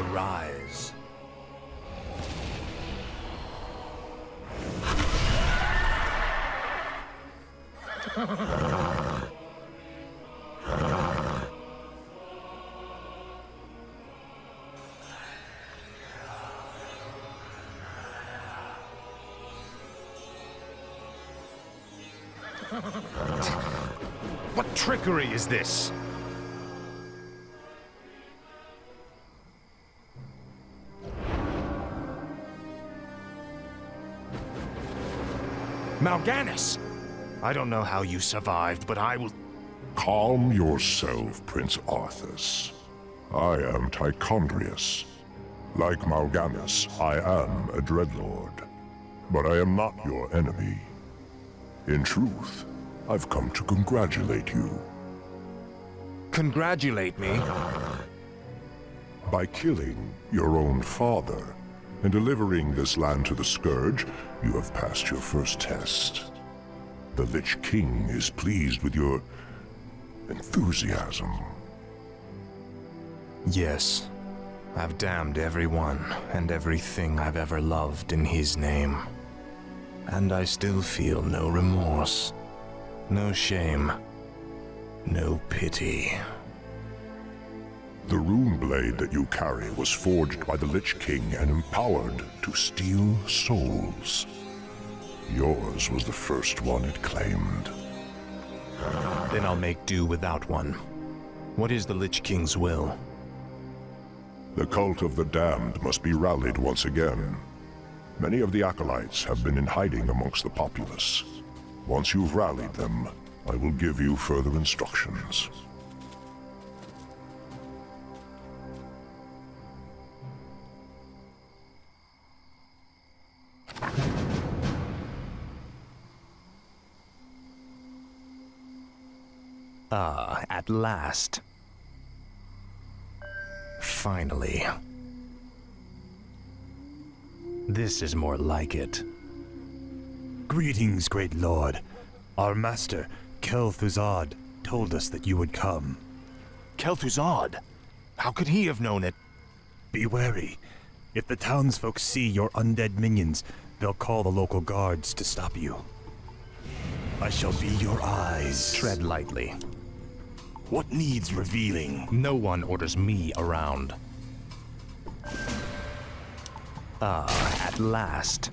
rise. What trickery is this? Mal'Ganis! I don't know how you survived, but I will... Calm yourself, Prince Arthas. I am Tichondrius. Like Mal'Ganis, I am a Dreadlord. But I am not your enemy. In truth, I've come to congratulate you. Congratulate me? By killing your own father and delivering this land to the Scourge, you have passed your first test. The Lich King is pleased with your enthusiasm. Yes. I've damned everyone and everything I've ever loved in his name. And I still feel no remorse, no shame, no pity. The rune blade that you carry was forged by the Lich King and empowered to steal souls. Yours was the first one it claimed. Then I'll make do without one. What is the Lich King's will? The cult of the damned must be rallied once again. Many of the acolytes have been in hiding amongst the populace. Once you've rallied them, I will give you further instructions. Ah, at last. Finally. This is more like it. Greetings, great lord. Our master, Kel'Thuzad, told us that you would come. Kel'Thuzad? How could he have known it? Be wary. If the townsfolk see your undead minions, they'll call the local guards to stop you. I shall be your eyes. Tread lightly. What needs revealing? No one orders me around. Ah, at last.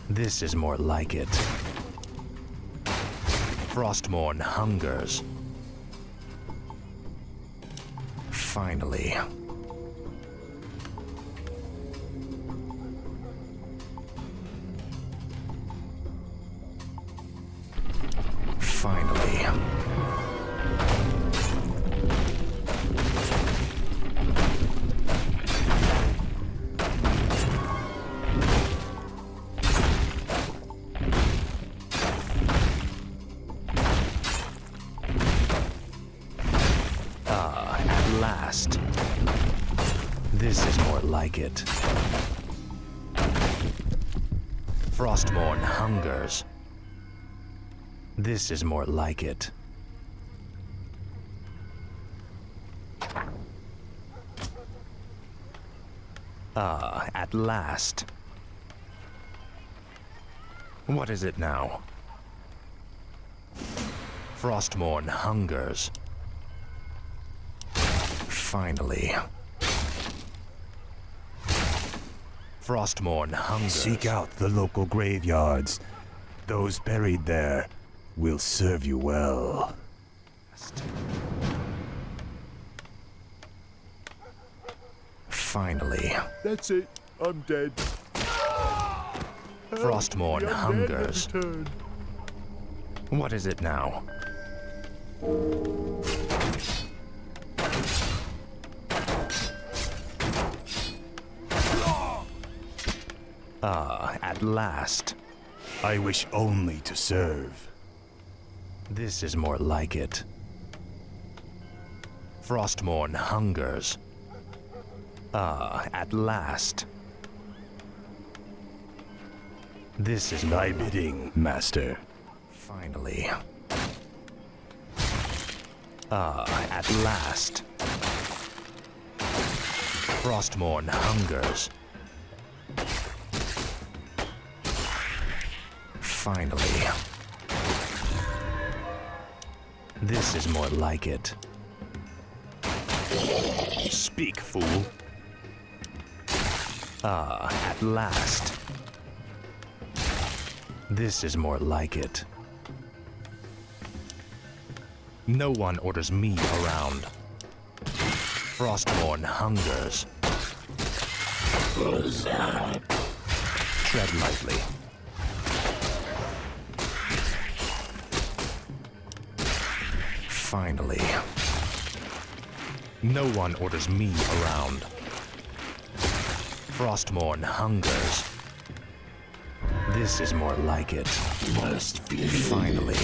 This is more like it. Frostmourne hungers. Finally. Finally. Last. This is more like it. Frostmourne hungers. This is more like it. Ah, at last. What is it now? Frostmourne hungers. Finally. Frostmourne hungers. Seek out the local graveyards. Those buried there will serve you well. Finally. That's it. I'm dead. Frostmourne The undead hungers. have returned. What is it now? Ah, at last. I wish only to serve. This is more like it. Frostmourne hungers. Ah, at last. This is thy bidding, master. Finally. At last. Frostmourne hungers. Finally. This is more like it. Speak, fool. At last. This is more like it. No one orders me around. Frostmourne hungers. Tread lightly. Finally. No one orders me around. Frostmourne hungers. This is more like it. Finally.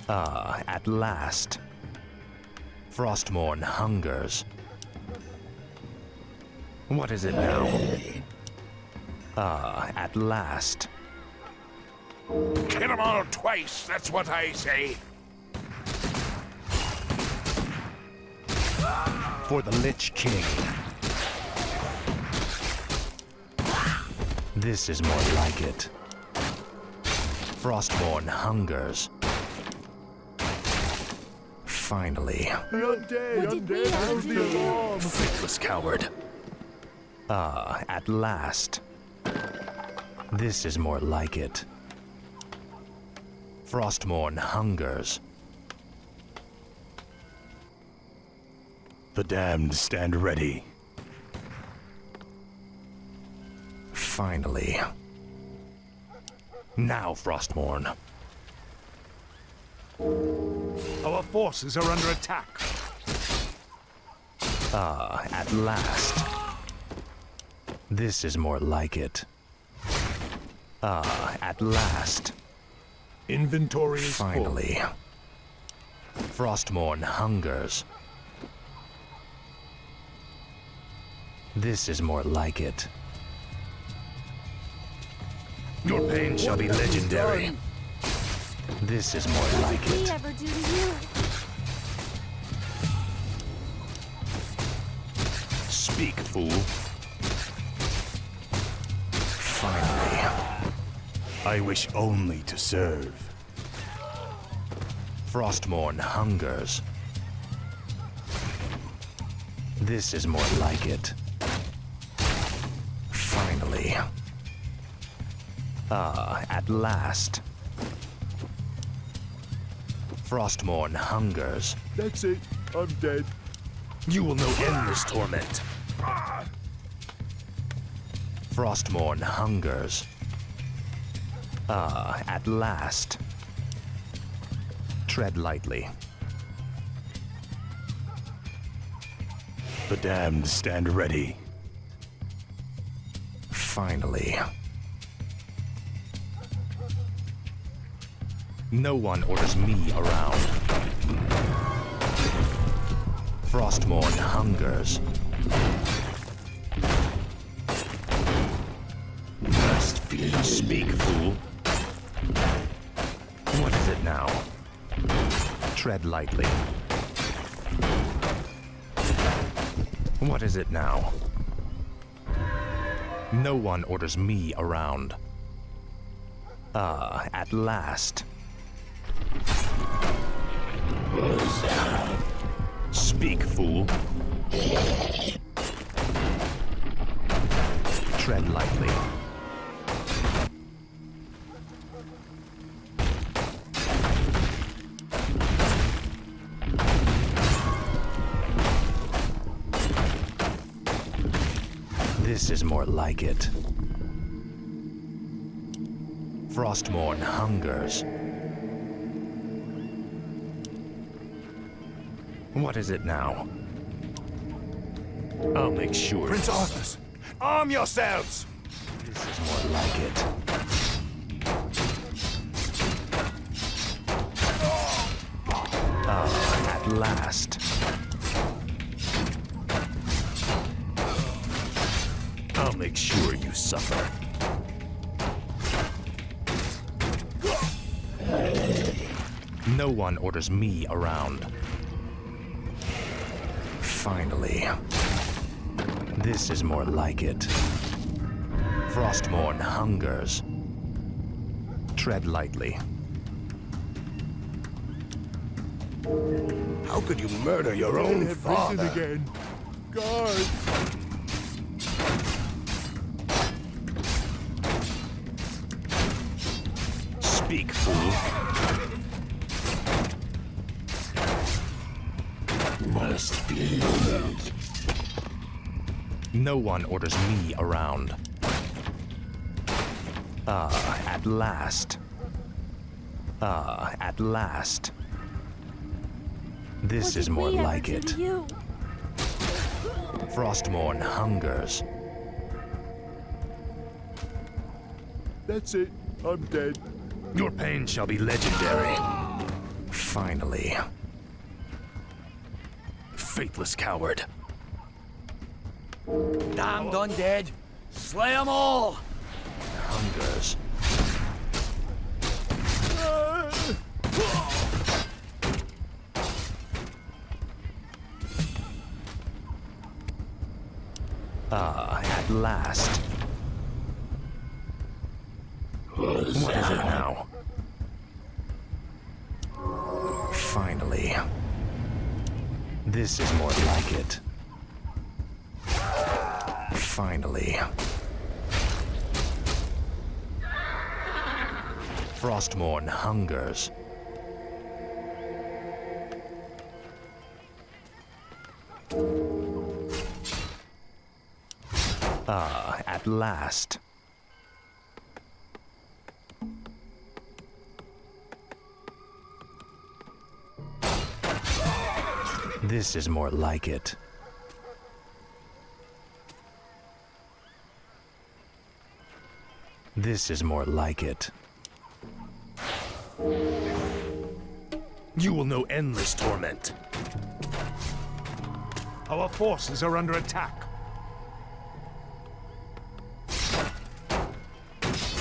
At last. Frostmourne hungers. What is it now? At last. Kill them all twice, that's what I say. For the Lich King. This is more like it. Frostmourne hungers. Finally. Undead, how do you form? Faithless coward. At last. This is more like it. Frostmourne hungers. The damned stand ready. Finally. Now, Frostmourne. Our forces are under attack. At last. This is more like it. At last. Inventory is Finally. Frostmourne hungers. This is more like it. Your pain shall be legendary. This is more like What did we it. ever do to you? Speak, fool. Finally. I wish only to serve. Frostmourne hungers. This is more like it. Finally. At last. Frostmourne hungers. That's it. I'm dead. You will know endless torment. Frostmourne hungers. At last. Tread lightly. The damned stand ready. Finally. No one orders me around. Frostmourne hungers. Must feel. Speak, fool. What is it now? Tread lightly. What is it now? No one orders me around. At last. Speak, fool. Tread lightly. This is more like it. Frostmourne hungers. What is it now? I'll make sure. Prince Arthas, arm yourselves! This is more like it. At last. I'll make sure you suffer. No one orders me around. Finally. This is more like it. Frostmourne hungers. Tread lightly. How could you murder your own They have risen father? again. Guards! Speak, fool. Must be. No one orders me around. At last. At last. This is more like it. Frostmourne hungers. That's it. I'm dead. Your pain shall be legendary. Finally. Faithless coward. Damned undead! Slay them all! Hungers. At last. What is it now? Finally. This is more like it. Finally. Frostmourne hungers. At last. This is more like it. This is more like it. You will know endless torment. Our forces are under attack.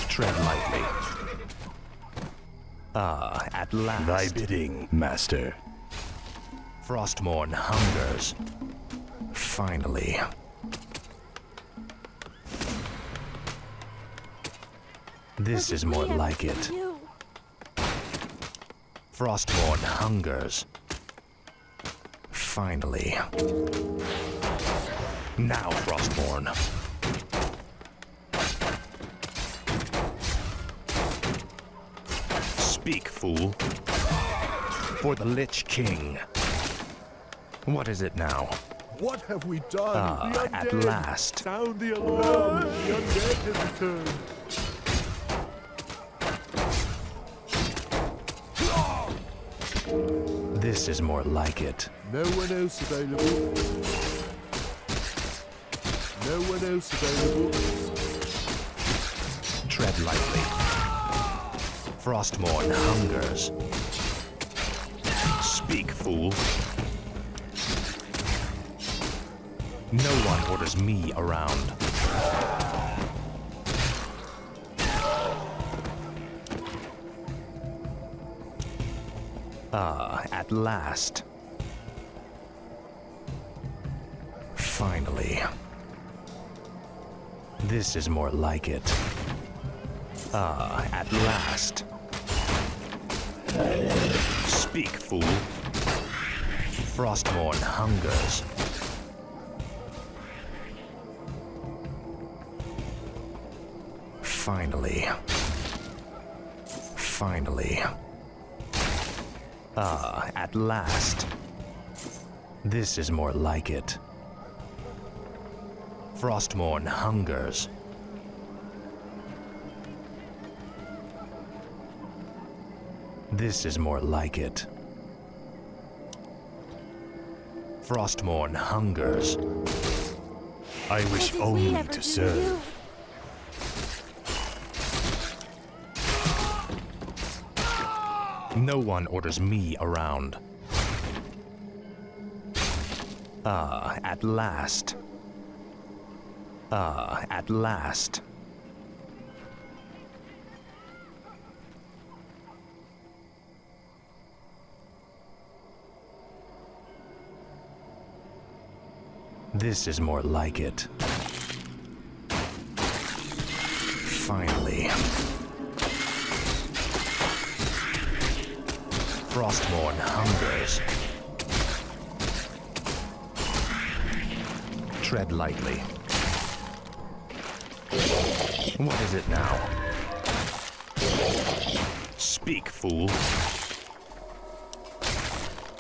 Tread lightly. At last. Thy bidding, master. Frostmourne hungers. Finally. This is more like it. Frostmourne hungers. Finally. Now, Frostmourne. Speak, fool. For the Lich King. What is it now? What have we done? The At undead! last. Sound the alarm! The undead have returned. This is more like it. No one else available. No one else available. Tread lightly. Frostmourne hungers. Speak, fool. No one orders me around. At last. Finally. This is more like it. At last. Speak, fool. Frostmourne hungers. Finally. Finally. At last. This is more like it. Frostmourne hungers. This is more like it. Frostmourne hungers. I wish only to serve. No one orders me around. At last. At last. This is more like it. Finally. Frostmourne hungers. Tread lightly. What is it now? Speak, fool.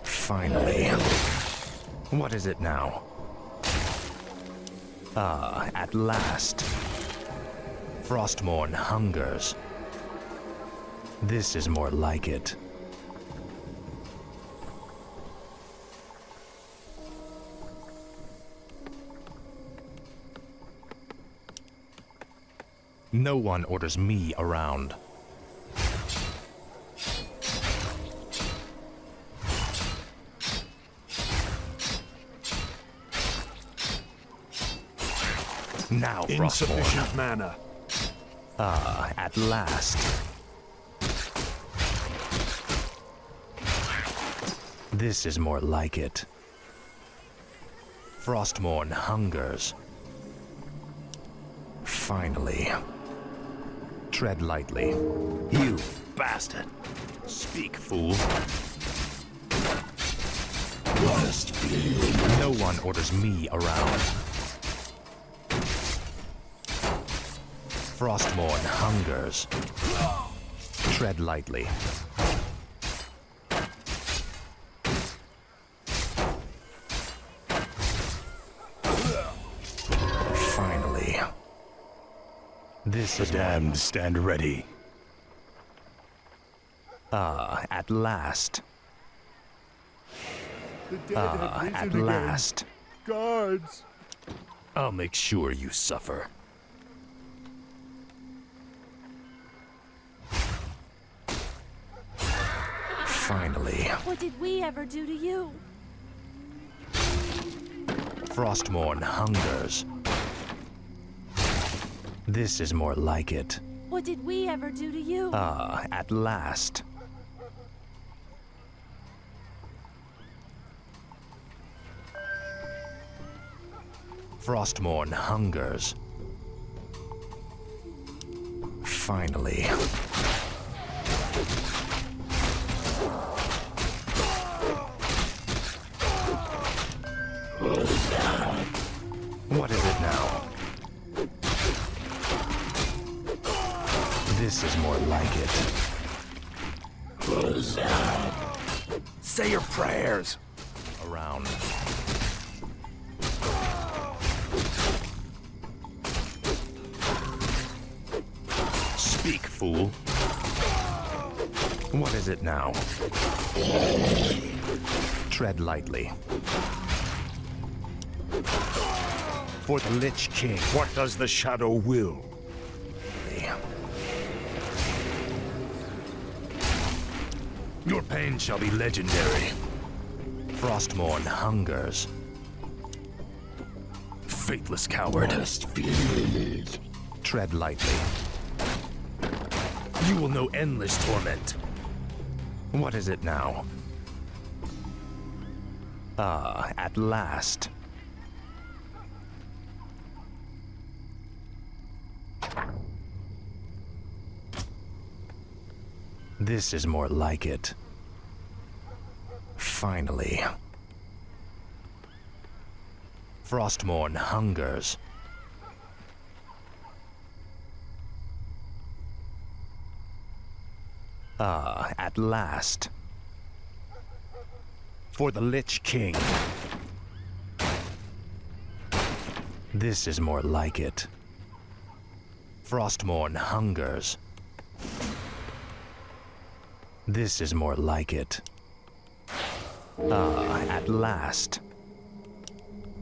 Finally. What is it now? Ah, at last. Frostmourne hungers. This is more like it. No one orders me around. Now, Frostmourne. Insufficient mana. Ah, at last. This is more like it. Frostmourne hungers. Finally. Tread lightly. You bastard. Speak, fool. No one orders me around. Frostmourne hungers. Tread lightly. Finally. This is The damned stand ready. Ah, at last. The dead Ah, have at risen again. last. Guards! I'll make sure you suffer. Finally. What did we ever do to you? Frostmourne hungers. This is more like it. What did we ever do to you? Ah, at last. Frostmourne hungers. Finally. What is it now? This is more like it. Say your prayers. Around. Speak, fool. What is it now? Tread lightly. For the Lich King, what does the Shadow will? Your pain shall be legendary. Frostmourne hungers. Faithless coward. Tread lightly. You will know endless torment. What is it now? Ah, at last. This is more like it. Finally. Frostmourne hungers. Ah, at last. For the Lich King. This is more like it. Frostmourne hungers. This is more like it. Ah, at last.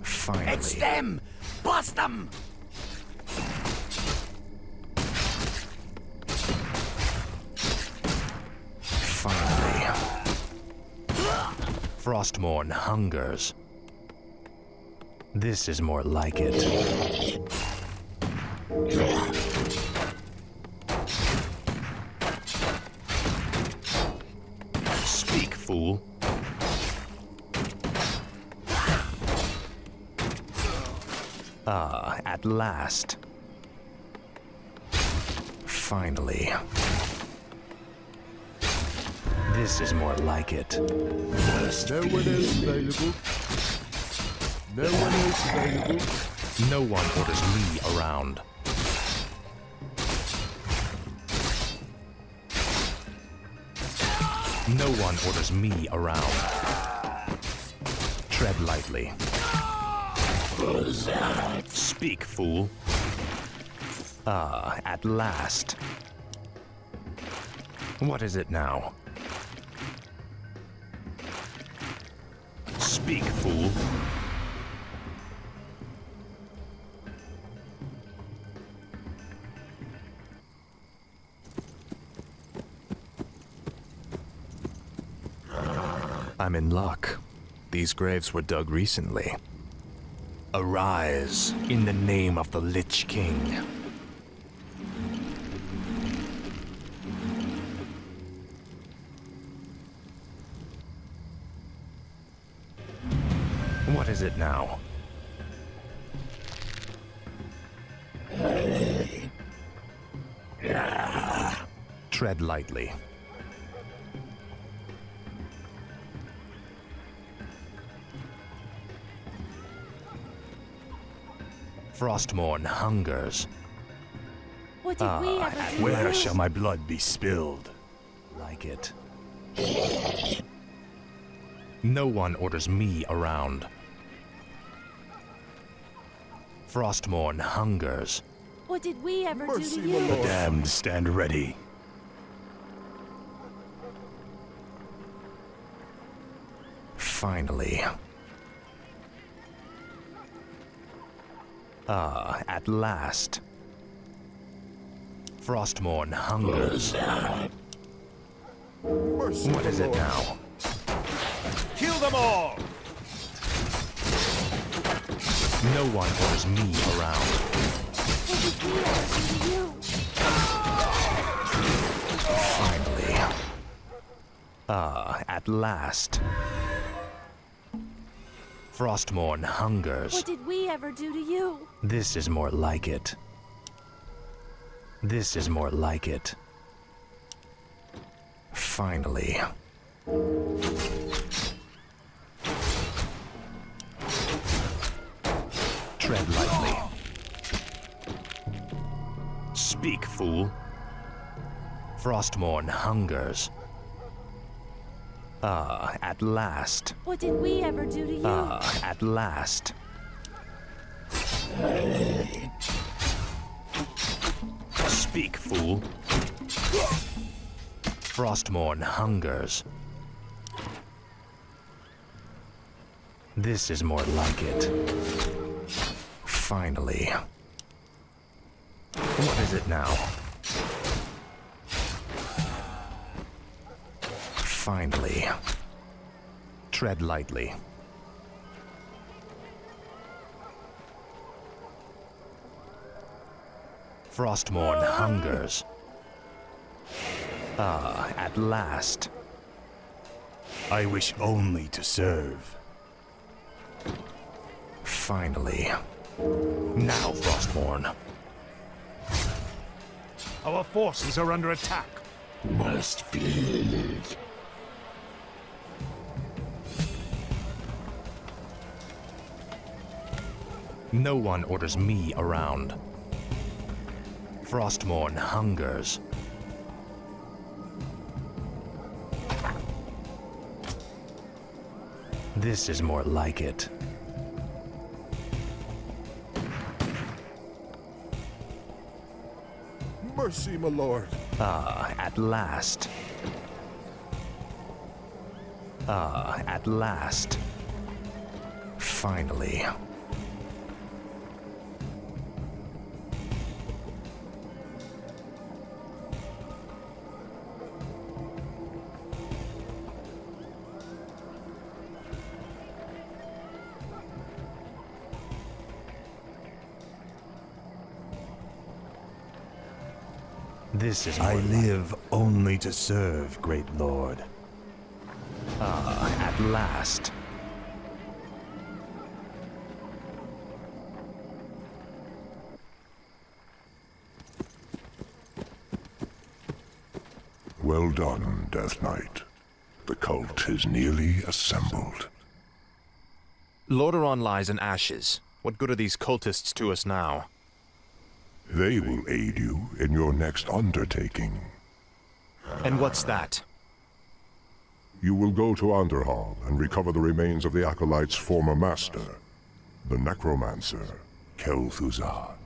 Finally. It's them! Bust them! Finally. Frostmourne hungers. This is more like it. Speak, fool. Ah, at last. Finally. This is more like it. No one else available. No one else available. No one orders me around. No one orders me around. Tread lightly. Speak, fool. Ah, at last. What is it now? Speak, fool. I'm in luck. These graves were dug recently. Arise in the name of the Lich King. What is it now? Tread lightly. Frostmourne hungers. What did we ever do to Where you? shall my blood be spilled? Like it. No one orders me around. Frostmourne hungers. What did we ever do Mercy, to my you? lord. Damned, stand ready. Finally. Ah, at last. Frostmourne hungers. Mercy, What is my it lord. now? Kill them all! No one orders me around. What did we ever do to you? Finally. Ah, at last. Frostmourne hungers. What did we ever do to you? This is more like it. This is more like it. Finally. Tread lightly. Speak, fool. Frostmourne hungers. Ah, at last. What did we ever do to you? Ah, at last. Speak, fool. Frostmourne hungers. This is more like it. Finally. What is it now? Finally. Tread lightly. Frostmourne hungers. Ah, at last. I wish only to serve. Finally. Now, Frostmourne. Our forces are under attack. Must be. No one orders me around. Frostmourne hungers. This is more like it. Mercy, my lord. Ah, at last. Ah, at last. Finally. This is I more live only to serve, great lord. at last. Well done, Death Knight. The cult is nearly assembled. Lordaeron lies in ashes. What good are these cultists to us now? They will aid you in your next undertaking. And what's that? You will go to Underhall and recover the remains of the Acolyte's former master, the necromancer, Kel'Thuzad.